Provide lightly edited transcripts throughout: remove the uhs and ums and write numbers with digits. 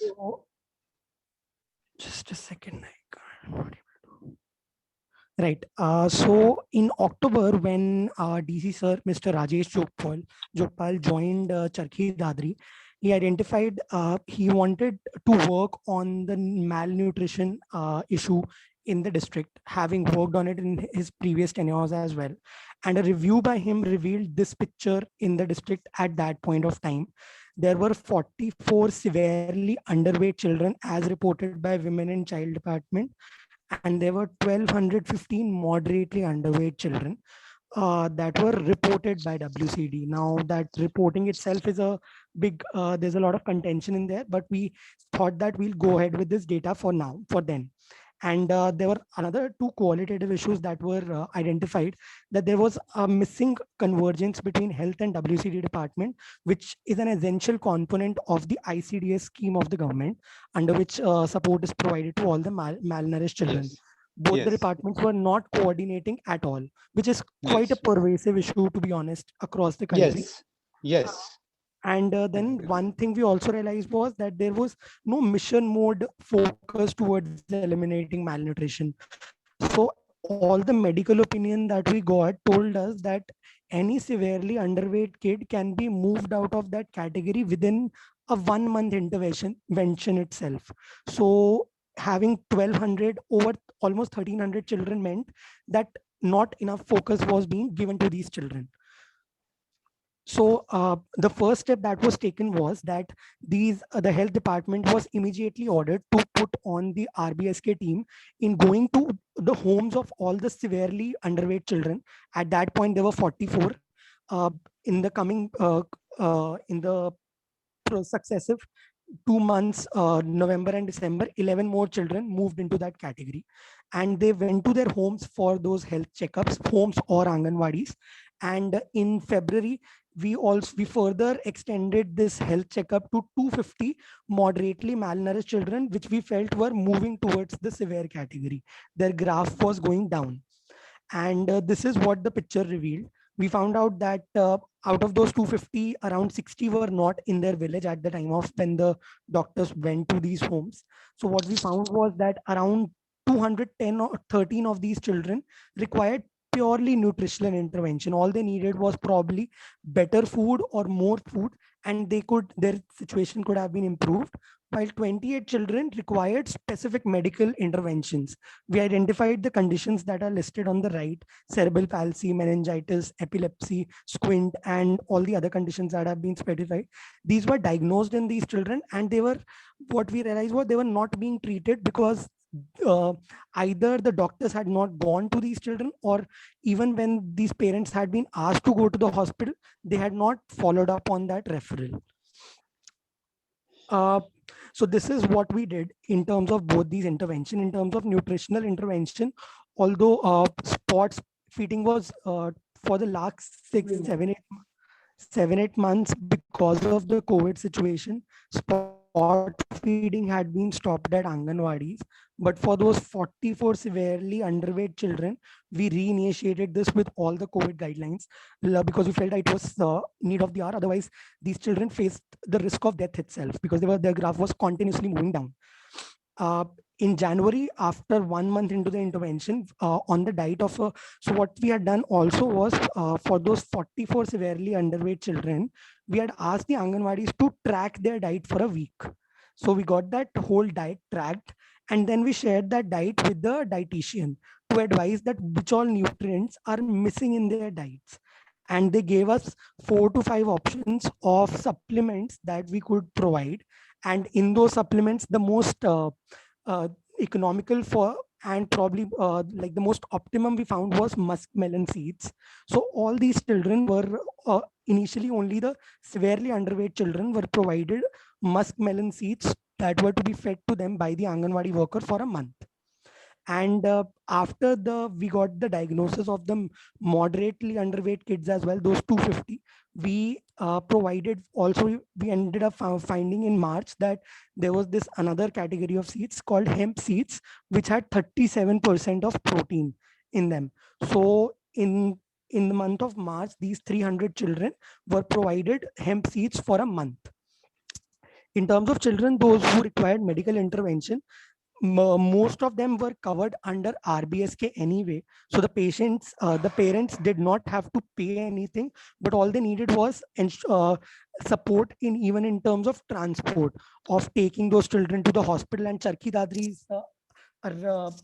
So, just a second. I'm not able to. Right. So in October, when DC sir, Mr. Rajesh Jogpal joined Charkhi Dadri, he identified he wanted to work on the malnutrition issue in the district, having worked on it in his previous tenures as well. And a review by him revealed this picture in the district at that point of time. There were 44 severely underweight children as reported by Women and Child Department, and there were 1215 moderately underweight children that were reported by WCD. Now that reporting itself is a big, there's a lot of contention in there, but we thought that we'll go ahead with this data for now, for then. And there were another two qualitative issues that were identified, that there was a missing convergence between health and WCD department, which is an essential component of the ICDS scheme of the government, under which support is provided to all the malnourished children. Yes. Both the Yes. departments were not coordinating at all, which is quite a Yes. pervasive issue, to be honest, across the country. Yes. Yes. And then Agree. one thing we also realized was that there was no mission mode focus towards eliminating malnutrition. So all the medical opinion that we got told us that any severely underweight kid can be moved out of that category within a 1 month intervention itself. So having 1200 over almost 1300 children meant that not enough focus was being given to these children. So the first step that was taken was that the health department was immediately ordered to put on the RBSK team in going to the homes of all the severely underweight children. At that point, there were 44. In the coming in the successive 2 months, November and December, 11 more children moved into that category. And they went to their homes for those health checkups, homes or Anganwadis. And in February, we further extended this health checkup to 250 moderately malnourished children, which we felt were moving towards the severe category. Their graph was going down. And this is what the picture revealed. We found out that out of those 250, around 60 were not in their village at the time of when the doctors went to these homes. So what we found was that around 210 or 13 of these children required purely nutritional intervention. All they needed was probably better food or more food, and their situation could have been improved, while 28 children required specific medical interventions. We identified the conditions that are listed on the right: cerebral palsy, meningitis, epilepsy, squint, and all the other conditions that have been specified. These were diagnosed in these children, and what we realized was they were not being treated because uh, either the doctors had not gone to these children, or even when these parents had been asked to go to the hospital, they had not followed up on that referral. Uh, so this is what we did in terms of both these intervention. In terms of nutritional intervention, although sports feeding was for the last 7-8 months, because of the COVID situation, spot feeding had been stopped at Anganwadis. But for those 44 severely underweight children, we reinitiated this with all the COVID guidelines, because we felt that it was need of the hour. Otherwise, these children faced the risk of death itself, because their graph was continuously moving down. In January, after 1 month into the intervention, on the diet of so what we had done also was, for those 44 severely underweight children, we had asked the Anganwadis to track their diet for a week. So we got that whole diet tracked, and then we shared that diet with the dietitian to advise that which all nutrients are missing in their diets. And they gave us 4 to 5 options of supplements that we could provide. And in those supplements, the most uh, economical for, and probably like the most optimum we found, was muskmelon seeds. So all these children were initially, only the severely underweight children were provided muskmelon seeds that were to be fed to them by the Anganwadi worker for a month. And after we got the diagnosis of the moderately underweight kids as well, those 250, we provided also, we ended up finding in March that there was this another category of seeds called hemp seeds, which had 37% of protein in them. So in the month of March, these 300 children were provided hemp seeds for a month. In terms of children, those who required medical intervention, most of them were covered under RBSK anyway. So the parents did not have to pay anything, but all they needed was support in even in terms of transport of taking those children to the hospital. And Charki Dadri is a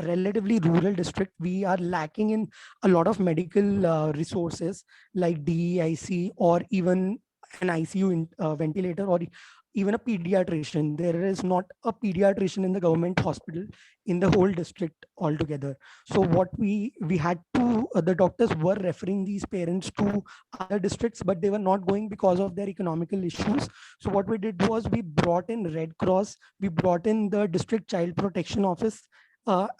relatively rural district. We are lacking in a lot of medical resources like DEIC or even an ICU ventilator or even a pediatrician. There is not a pediatrician in the government hospital in the whole district altogether. So what we had to the doctors were referring these parents to other districts, but they were not going because of their economical issues. So what we did was we brought in Red Cross, we brought in the district child protection office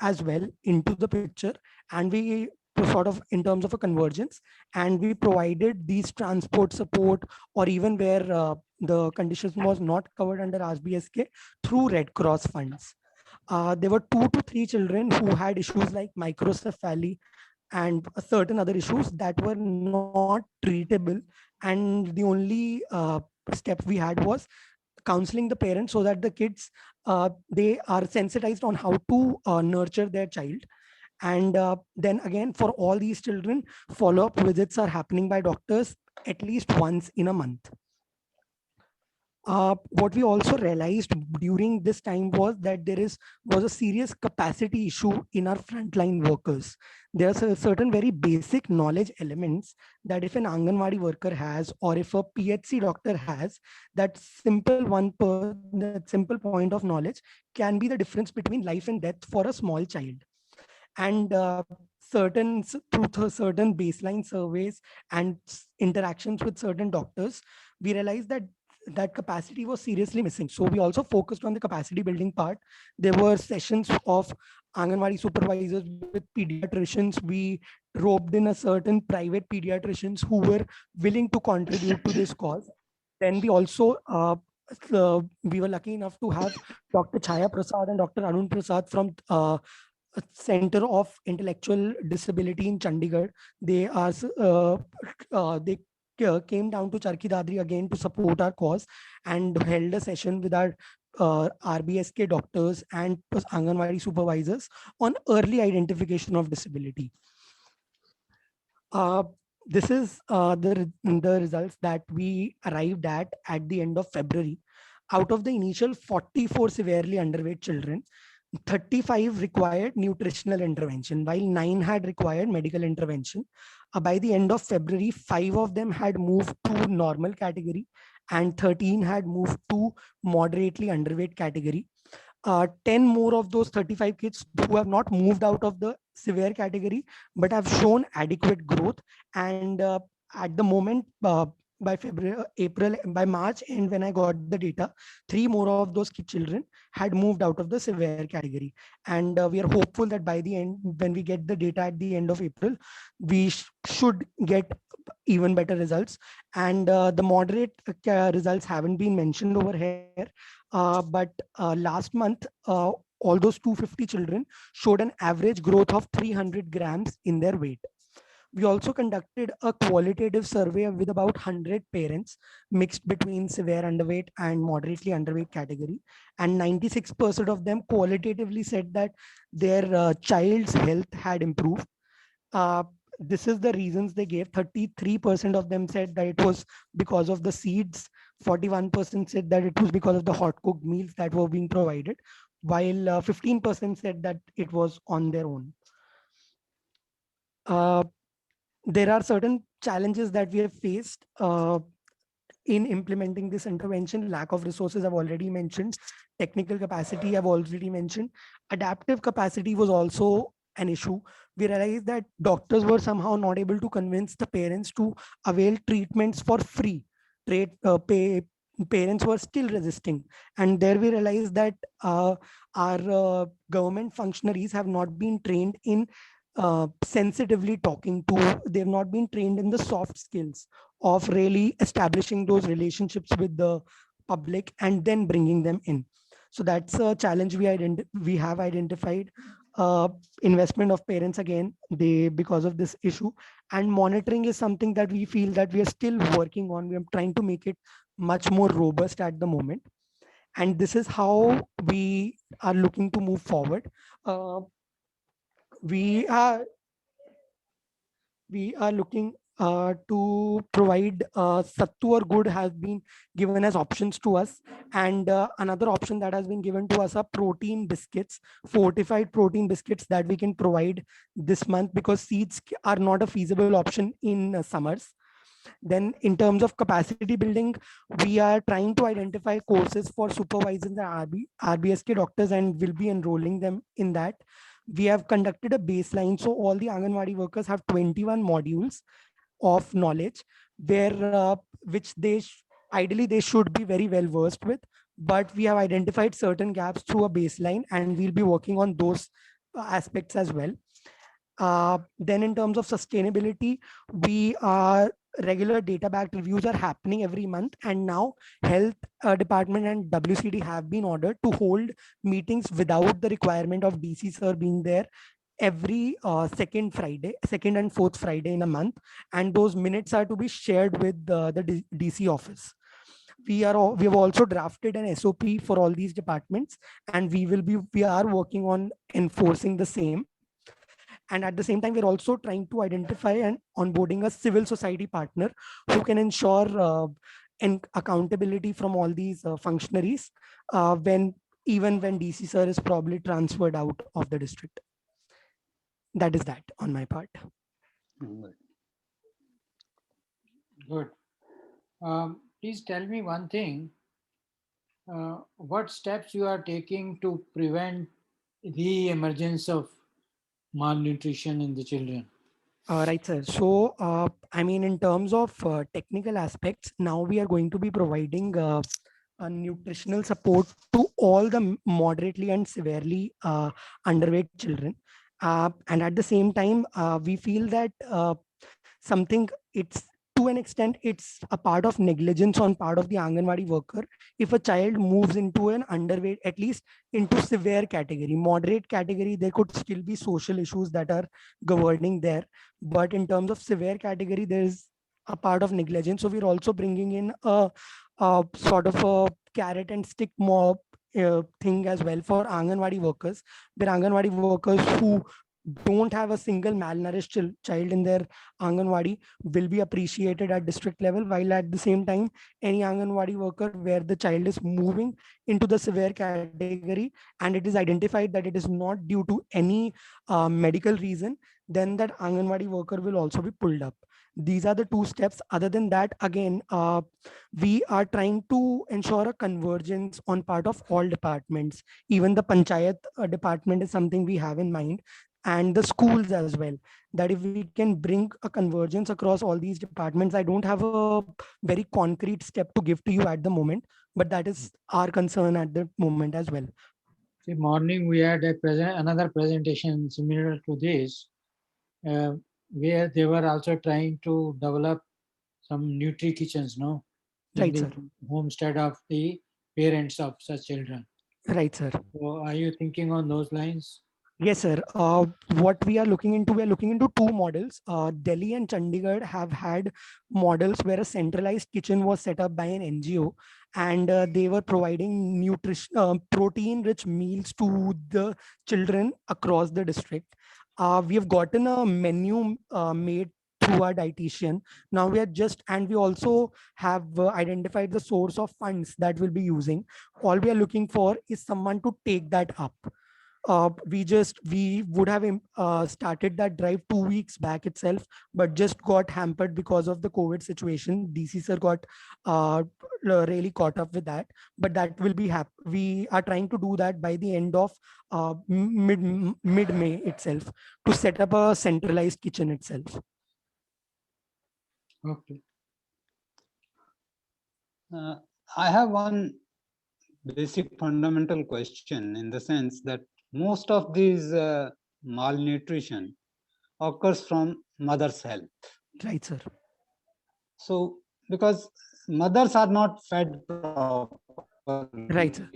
as well into the picture, and we sort of in terms of a convergence, and we provided these transport support, or even where the conditions was not covered under RBSK, through Red Cross funds. There were 2 to 3 children who had issues like microcephaly and certain other issues that were not treatable, and the only step we had was counseling the parents so that the kids they are sensitized on how to nurture their child. And then again, for all these children, follow-up visits are happening by doctors at least once in a month. What we also realized during this time was that was a serious capacity issue in our frontline workers. There's a certain very basic knowledge elements that if an Anganwadi worker has, or if a PHC doctor has, that simple point of knowledge can be the difference between life and death for a small child. And through certain baseline surveys and interactions with certain doctors, we realized that that capacity was seriously missing. So we also focused on the capacity building part. There were sessions of Anganwadi supervisors with pediatricians. We roped in a certain private pediatricians who were willing to contribute to this cause. Then we also we were lucky enough to have Dr. Chaya Prasad and Dr. Arun Prasad from Center of Intellectual Disability in Chandigarh. They came down to Charki Dadri again to support our cause and held a session with our RBSK doctors and Anganwadi supervisors on early identification of disability. Uh, this is the results that we arrived at the end of February. Out of the initial 44 severely underweight children, 35 required nutritional intervention, while 9 had required medical intervention. By the end of February, 5 of them had moved to normal category and 13 had moved to moderately underweight category. 10 more of those 35 kids who have not moved out of the severe category but have shown adequate growth. And at the moment, by February, April, by March, and when I got the data, 3 more of those children had moved out of the severe category. And we are hopeful that by the end, when we get the data at the end of April, we should get even better results. And the moderate results haven't been mentioned over here, but last month, all those 250 children showed an average growth of 300 grams in their weight. We also conducted a qualitative survey with about 100 parents mixed between severe underweight and moderately underweight category. And 96% of them qualitatively said that their child's health had improved. Uh, this is the reasons they gave. 33% of them said that it was because of the seeds. 41% said that it was because of the hot cooked meals that were being provided, while 15% said that it was on their own. Uh, there are certain challenges that we have faced in implementing this intervention. Lack of resources I've already mentioned. Technical capacity I've already mentioned. Adaptive capacity was also an issue. We realized that doctors were somehow not able to convince the parents to avail treatments for free. Parents were still resisting. And there we realized that our government functionaries have not been trained in sensitively talking to, they've not been trained in the soft skills of really establishing those relationships with the public and then bringing them in. So that's a challenge we have identified. Investment of parents again, they because of this issue, and monitoring is something that we feel that we are still working on. We are trying to make it much more robust at the moment. And this is how we are looking to move forward. Uh, we are looking to provide sattu or good has been given as options to us, and another option that has been given to us are protein biscuits, fortified protein biscuits that we can provide this month, because seeds are not a feasible option in summers. Then in terms of capacity building, we are trying to identify courses for supervisors and RBSK doctors, and will be enrolling them in that. We have conducted a baseline. So all the Anganwadi workers have 21 modules of knowledge, where which ideally they should be very well versed with. But we have identified certain gaps through a baseline, and we'll be working on those aspects as well. Then in terms of sustainability, we are regular data backed reviews are happening every month, and now health department and WCD have been ordered to hold meetings without the requirement of DC sir being there every second and fourth Friday in a month, and those minutes are to be shared with the DC office. We have also drafted an SOP for all these departments, and we are working on enforcing the same. And at the same time, we're also trying to identify and onboarding a civil society partner who can ensure accountability from all these functionaries when even when DC sir is probably transferred out of the district. That is that on my part. Good. Please tell me one thing. What steps you are taking to prevent the emergence of malnutrition in the children? Right, sir. So, I mean, in terms of technical aspects, now we are going to be providing a nutritional support to all the moderately and severely underweight children. And at the same time, we feel that something it's to an extent it's a part of negligence on part of the Anganwadi worker if a child moves into an underweight, at least into severe category. Moderate category, there could still be social issues that are governing there, but in terms of severe category, there's a part of negligence. So we're also bringing in a sort of a carrot and stick mob thing as well for Anganwadi workers, where Anganwadi workers who don't have a single malnourished child in their Anganwadi will be appreciated at district level, while at the same time, any Anganwadi worker where the child is moving into the severe category and it is identified that it is not due to any medical reason, then that Anganwadi worker will also be pulled up. These are the two steps. Other than that, again, we are trying to ensure a convergence on part of all departments. Even the panchayat department is something we have in mind, and the schools as well, that if we can bring a convergence across all these departments. I don't have a very concrete step to give to you at the moment, but that is our concern at the moment as well. See, morning we had another presentation similar to this, uh, where they were also trying to develop some nutri kitchens, no, in Right, the sir. homestead of the parents of such children. Right, sir. So, are you thinking on those lines? Yes, sir. What we are looking into two models. Delhi and Chandigarh have had models where a centralized kitchen was set up by an NGO, and they were providing protein-rich meals to the children across the district. We have gotten a menu made through our dietitian. Now we are just, and we also have identified the source of funds that we'll be using. All we are looking for is someone to take that up. We would have started that drive 2 weeks back itself, but just got hampered because of the COVID situation. DC sir got uh, really caught up with that, but that will be we are trying to do that by the end of mid May itself, to set up a centralized kitchen itself. Okay. I have one basic fundamental question, in the sense that most of these malnutrition occurs from mother's health. Right, sir. So, because mothers are not fed properly. Right, sir.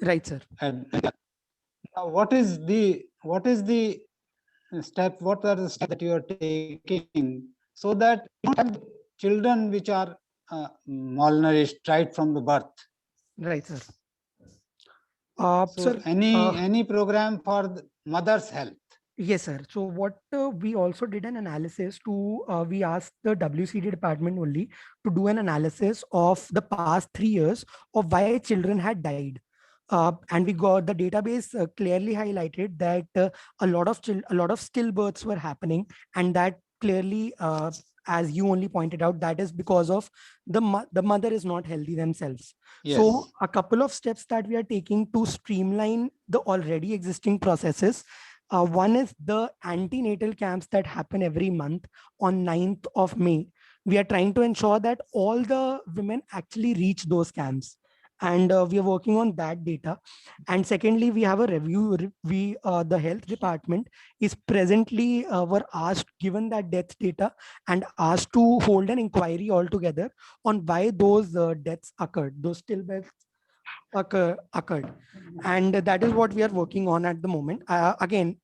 Right, sir. And now, what is the step? What are the steps that you are taking so that you don't have children which are malnourished right from the birth? Right, sir. So Sir, any program for the mother's health? yes, sir. So what we also did an analysis to, we asked the WCD department only to do an analysis of the past 3 years of why children had died. And we got the database clearly highlighted that a lot of stillbirths were happening, and that clearly, as you only pointed out, that is because of the mother is not healthy themselves. Yes. So a couple of steps that we are taking to streamline the already existing processes. One is the antenatal camps that happen every month on 9th of May. We are trying to ensure that all the women actually reach those camps. And we are working on that data. And secondly, we have a review. The health department is presently were asked, given that death data, and asked to hold an inquiry altogether on why those deaths occurred, those stillbirths occurred, and that is what we are working on at the moment. Again,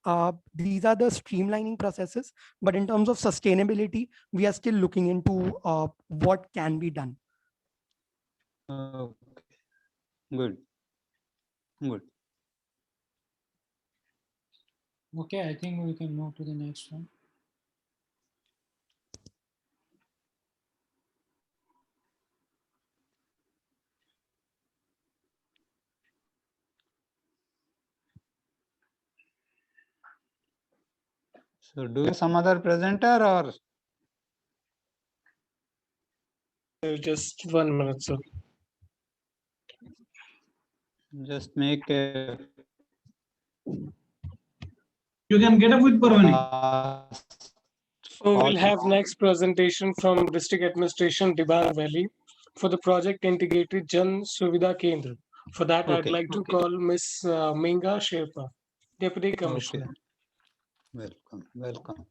these are the streamlining processes, but in terms of sustainability, we are still looking into what can be done. Okay. Good. Good. Okay, I think we can move to the next one. So do you have some other presenter or Just 1 minute, sir. just make a You can get up with Parvani. So we'll have next presentation from District Administration, Diban Valley, for the project Integrated Jan Suvidha Kendra. For that, I'd Okay. like to call Miss Minga Sherpa, Deputy Commissioner. Okay. Welcome. Welcome.